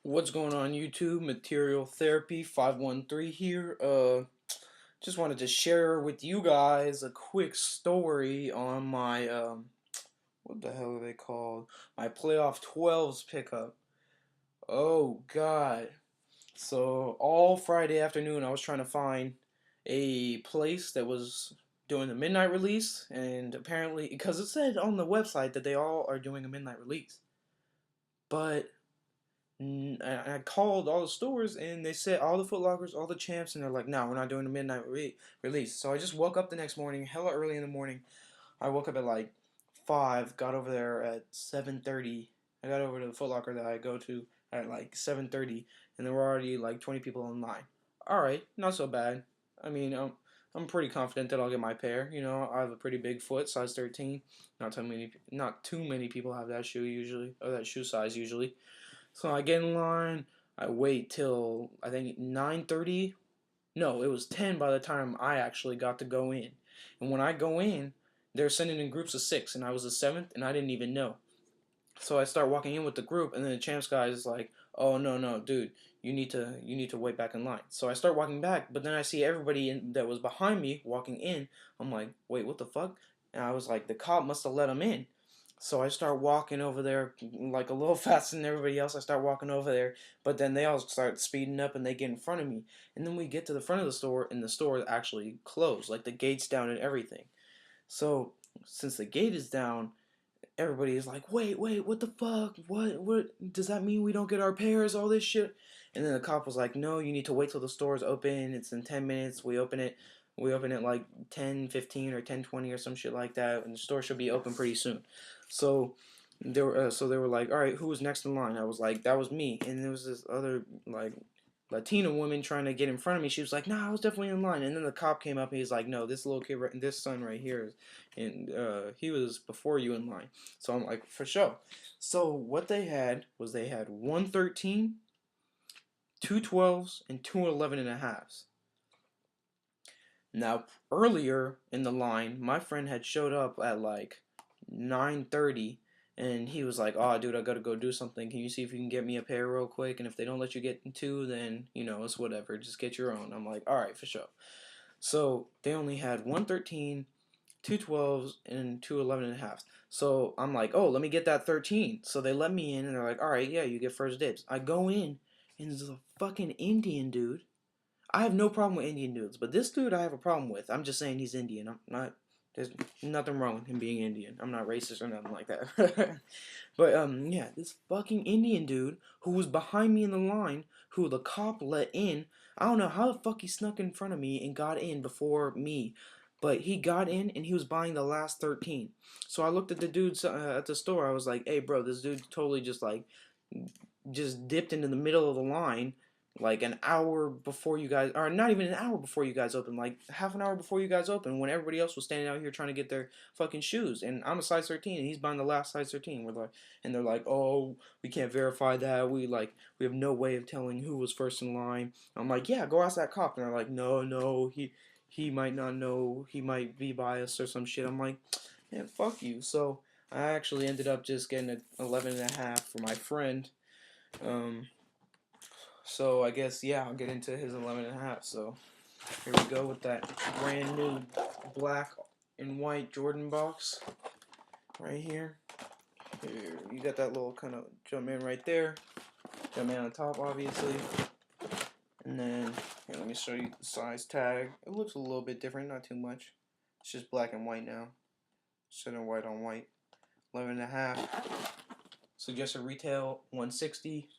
What's going on YouTube? Material Therapy 513 here. Just wanted to share with you guys a quick story on my what the hell are they called? My playoff 12s pickup. Oh god. So all Friday afternoon I was trying to find a place that was doing the midnight release, and apparently because it said on the website that they all are doing a midnight release. But I called all the stores and they said all the Foot Lockers, all the Champs, and they're like, "No, we're not doing a midnight release." So I just woke up the next morning, hella early in the morning. I woke up at like 5, got over there at 7:30. I got over to the Foot Locker that I go to at like 7:30, and there were already like 20 people in line. All right, not so bad. I mean, I'm pretty confident that I'll get my pair. You know, I have a pretty big foot, size 13. Not too many people have that shoe usually, or that shoe size usually. So I get in line. I wait till I think 9:30. No, it was 10 by the time I actually got to go in. And when I go in, they're sending in groups of 6, and I was the 7th, and I didn't even know. So I start walking in with the group, and then the champs guy is like, "Oh no, no, dude, you need to wait back in line." So I start walking back, but then I see everybody that was behind me walking in. I'm like, "Wait, what the fuck?" And I was like, "The cop must have let them in." So I start walking over there like a little faster than everybody else. I start walking over there, but then they all start speeding up and they get in front of me. And then we get to the front of the store, and the store is actually closed, like the gate's down and everything. So since the gate is down, everybody is like, "Wait, wait, what the fuck? What does that mean? We don't get our pairs? All this shit?" And then the cop was like, "No, you need to wait till the store is open. It's in 10 minutes. We open it. We open it like 10:15 or 10:20 or some shit like that, and the store should be open pretty soon." So they were like, "All right, who was next in line?" I was like, "That was me." And there was this other like Latina woman trying to get in front of me. She was like, "Nah, I was definitely in line." And then the cop came up and he's like, "No, this little kid, this son right here, and he was before you in line." So I'm like, "For sure." So what they had was they had 113, two 12s, and two 11 and a halves. Now earlier in the line, my friend had showed up at like 9:30, and he was like, "Oh, dude, I gotta go do something. Can you see if you can get me a pair real quick? And if they don't let you get two, then it's whatever. Just get your own." I'm like, "All right, for sure." So they only had 113, two 12s, and two 11 and a halves. So I'm like, "Oh, let me get that 13." So they let me in, and they're like, "All right, yeah, you get first dibs." I go in, and there's a fucking Indian dude. I have no problem with Indian dudes, but this dude I have a problem with. I'm just saying he's Indian. I'm not. There's nothing wrong with him being Indian. I'm not racist or nothing like that. But yeah, this fucking Indian dude who was behind me in the line, who the cop let in. I don't know how the fuck he snuck in front of me and got in before me, but he got in and he was buying the last 13. So I looked at the dudes at the store. I was like, "Hey, bro, this dude totally just dipped into the middle of the line like an hour before you guys, or not even an hour before you guys open, like half an hour before you guys open, when everybody else was standing out here trying to get their fucking shoes. And I'm a size 13, and he's buying the last size 13. And they're like, "Oh, we can't verify that. We have no way of telling who was first in line." I'm like, "Yeah, go ask that cop." And they're like, "No, no, he might not know. He might be biased or some shit." I'm like, "Man, fuck you." So I actually ended up just getting an 11 and a half for my friend. Um, so I guess, yeah, I'll get into his 11 and a half. So here we go with that brand new black and white Jordan box right here. Here, you got that little kind of jump in right there. Jump in on top, obviously. And then, here, let me show you the size tag. It looks a little bit different, not too much. It's just black and white now. Center white on white. 11 and a half. Suggested retail 160.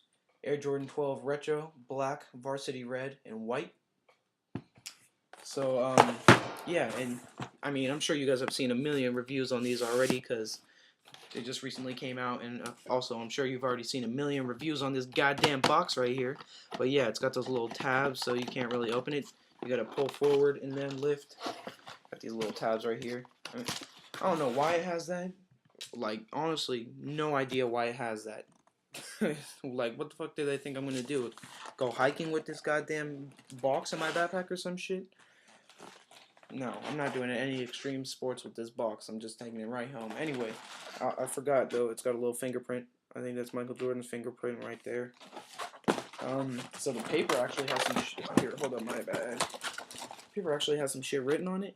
Air Jordan 12 Retro, black, varsity red, and white. So, yeah, and I mean, I'm sure you guys have seen a million reviews on these already because they just recently came out, and also I'm sure you've already seen a million reviews on this goddamn box right here. But yeah, it's got those little tabs, so you can't really open it. You gotta pull forward and then lift. Got these little tabs right here. I don't know why it has that. Like, honestly, no idea why it has that. Like, what the fuck do they think I'm gonna do? Go hiking with this goddamn box in my backpack or some shit? No, I'm not doing any extreme sports with this box. I'm just taking it right home. Anyway, I forgot though. It's got a little fingerprint. I think that's Michael Jordan's fingerprint right there. So the paper actually has some shit. Here, hold up, my bad. Paper actually has some shit written on it.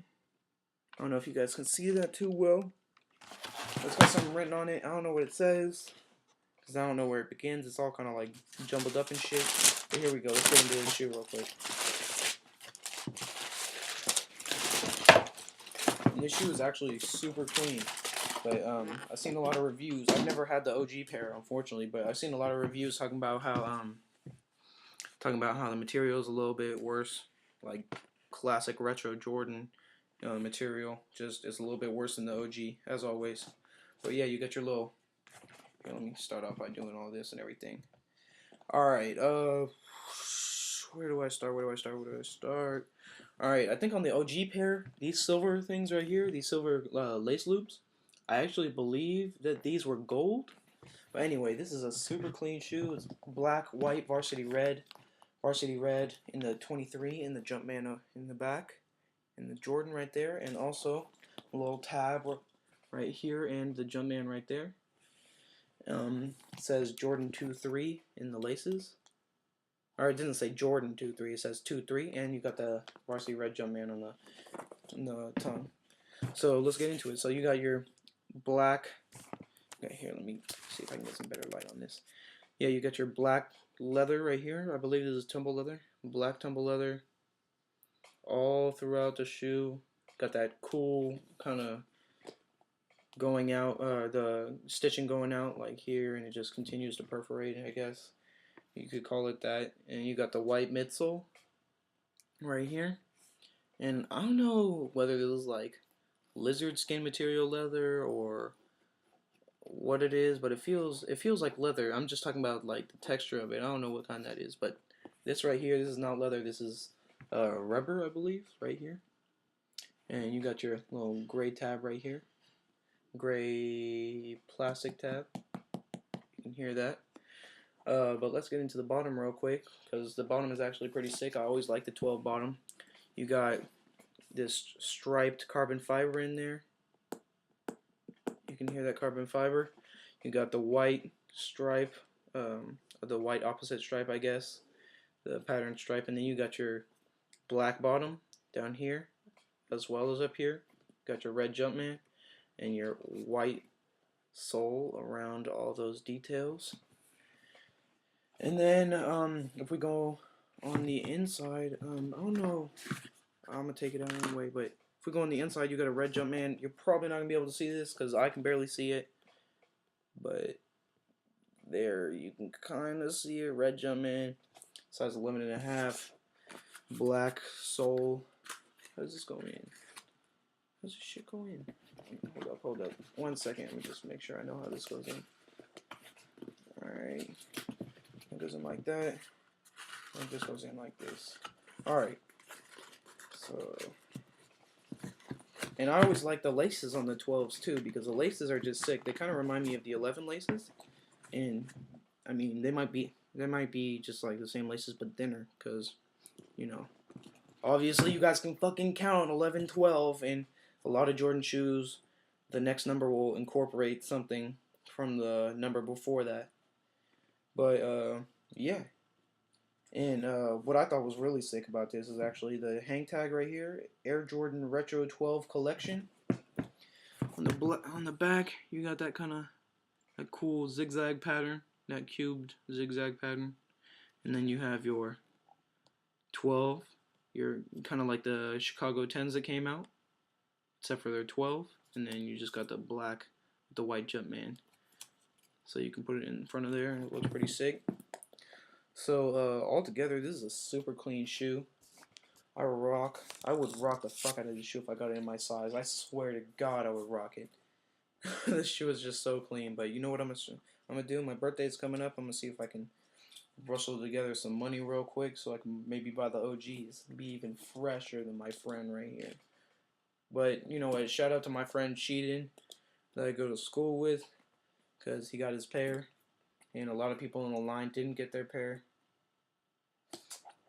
I don't know if you guys can see that too well. It's got something written on it. I don't know what it says, because I don't know where it begins. It's all kind of like jumbled up and shit. But here we go. Let's get into this shoe real quick. And this shoe is actually super clean. But I've seen a lot of reviews. I've never had the OG pair, unfortunately, but I've seen a lot of reviews talking about how the material is a little bit worse, like classic retro Jordan material. Just it's a little bit worse than the OG, as always. But yeah, you got your little. Here, let me start off by doing all this and everything. All right. Where do I start? All right. I think on the OG pair, these silver things right here, these silver lace loops, I actually believe that these were gold. But anyway, this is a super clean shoe. It's black, white, varsity red in the 23, in the Jumpman in the back, and the Jordan right there, and also a little tab right here and the Jumpman right there. It says Jordan 2-3 in the laces. Or it didn't say Jordan 2-3, it says 2-3, and you got the varsity red Jumpman on the tongue. So let's get into it. So you got your black. Okay, here, let me see if I can get some better light on this. Yeah, you got your black leather right here. I believe this is tumble leather. Black tumble leather all throughout the shoe. Got that cool kind of going out, the stitching going out like here, and it just continues to perforate, I guess. You could call it that. And you got the white midsole right here. And I don't know whether this is like lizard skin material leather or what it is, but it feels like leather. I'm just talking about like the texture of it. I don't know what kind that is, but this right here, this is not leather. This is rubber, I believe, right here. And you got your little gray tab right here, gray plastic tab. You can hear that. But let's get into the bottom real quick, because the bottom is actually pretty sick. I always like the 12 bottom. You got this striped carbon fiber in there. You can hear that carbon fiber. You got the white stripe, the white opposite stripe, I guess, the pattern stripe, and then you got your black bottom down here, as well as up here. Got your red Jumpman, and your white sole around all those details. And then, if we go on the inside, I don't know, I'm gonna take it out anyway, but if we go on the inside, you got a red Jumpman. You're probably not gonna be able to see this because I can barely see it, but there you can kind of see it. Red Jumpman, size 11.5, black sole. How does this go in? How does this shit go in? Hold up. 1 second. Let me just make sure I know how this goes in. Alright. It goes in like that. It just goes in like this. Alright. So. And I always like the laces on the 12s too, because the laces are just sick. They kind of remind me of the 11 laces. And, I mean, they might be just like the same laces but thinner, because, you know, obviously you guys can fucking count 11, 12, and a lot of Jordan shoes, the next number will incorporate something from the number before that. But, yeah. And what I thought was really sick about this is actually the hang tag right here, Air Jordan Retro 12 Collection. On the back, you got that kind of that cool zigzag pattern, that cubed zigzag pattern, and then you have your 12. You're kind of like the Chicago 10s that came out, except for their 12, and then you just got the black with the white Jumpman. So you can put it in front of there, and it looks pretty sick. So altogether, this is a super clean shoe. I would rock the fuck out of this shoe if I got it in my size. I swear to God, I would rock it. This shoe is just so clean. But you know what I'm gonna do? My birthday's coming up. I'm gonna see if I can rustle together some money real quick so I can maybe buy the OGs. Be even fresher than my friend right here. But you know what? Shout out to my friend Cheatin that I go to school with, because he got his pair. And a lot of people in the line didn't get their pair.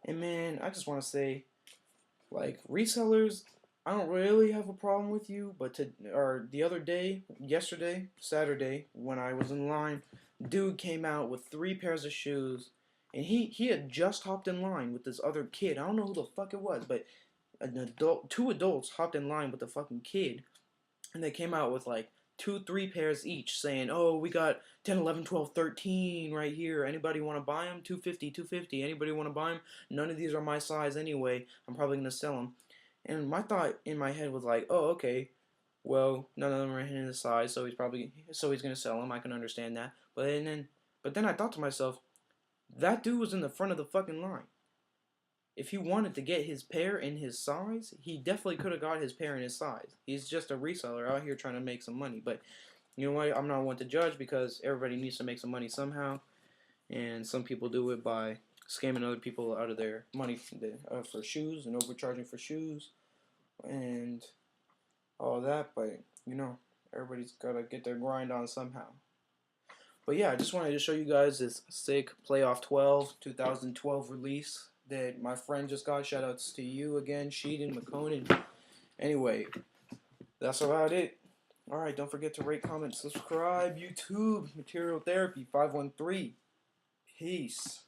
And man, I just want to say, like, resellers, I don't really have a problem with you, but the other day, yesterday, Saturday, when I was in line Dude came out with 3 pairs of shoes, and he had just hopped in line with this other kid. I don't know who the fuck it was, but two adults hopped in line with the fucking kid, and they came out with like 3 pairs each, saying, "Oh, we got 10, 11, 12, 13 right here. Anybody want to buy them? 250, 250. Anybody want to buy them? None of these are my size anyway. I'm probably gonna sell them." And my thought in my head was like, "Oh, okay. Well, none of them are hitting the size, so he's gonna sell them. I can understand that." But then I thought to myself, that dude was in the front of the fucking line. If he wanted to get his pair in his size, he definitely could have got his pair in his size. He's just a reseller out here trying to make some money. But you know what? I'm not one to judge because everybody needs to make some money somehow, and some people do it by scamming other people out of their money for shoes and overcharging for shoes and all that. But everybody's gotta get their grind on somehow. But yeah, I just wanted to show you guys this sick Playoff 12 2012 release that my friend just got. Shoutouts to you again, Sheedon, McConan. Anyway, that's about it. Alright, don't forget to rate, comment, subscribe. YouTube, Material Therapy 513. Peace.